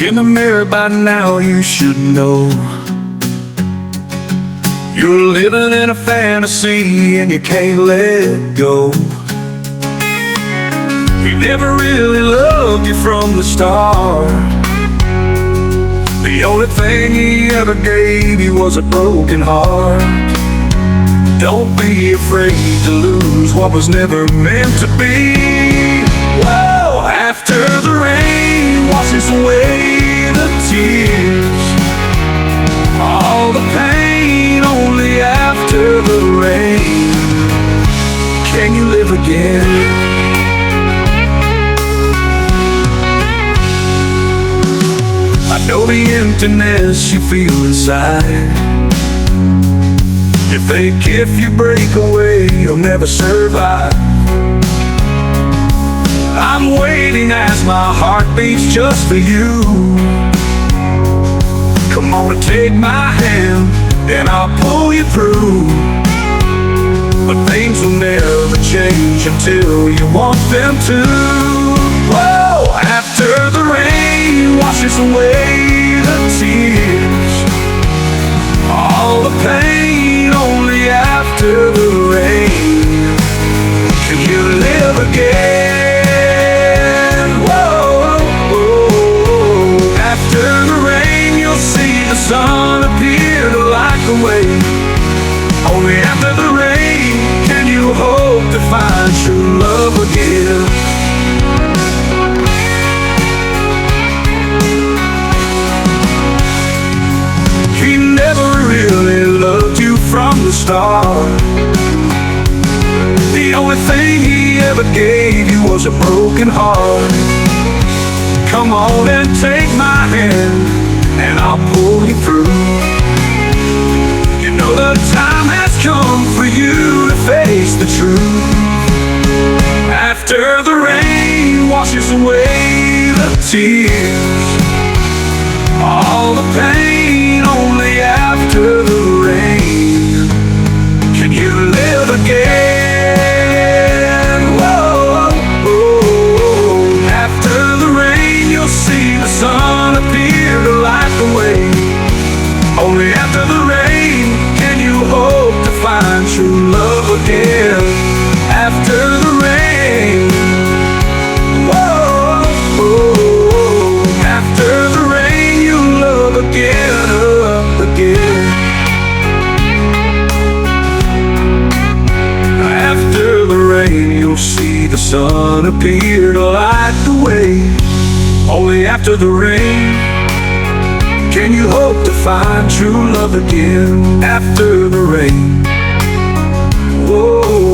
in the mirror by now, you should know you're living in a fantasy and you can't let go. He never really loved you from the start. The only thing he ever gave you was a broken heart. Don't be afraid to lose what was never meant to be. Whoa, after the rain washes away the tears, all the pain only after the rain. Can you live again? I know the emptiness you feel inside. You think if you break away, you'll never survive. I'm waiting as my heart beats just for you. Come on and take my hand, and I'll pull you through. But things will never change until you want them to. Whoa, after the rain washes away the tears, all the pain only after the rain. Can you live again? Whoa, whoa. After the rain you'll see the sun appear to light the way. Only after the rain can you hope to find true love again. He never really loved you from the start. The only thing he ever gave you was a broken heart. Come on and take my hand, and I'll pull you through. You know the time has come for you to face the truth. After the rain washes away the tears, all the pain only after the rain. Can you live again? Whoa, whoa. After the rain you'll see the sun appear to light the way. Only after the rain can you hope to find true love again. After the rain, whoa, whoa. After the rain you'll love again, again. After the rain you'll see the sun appear to light the way. Only after the rain can you hope to find true love again. After the rain, whoa.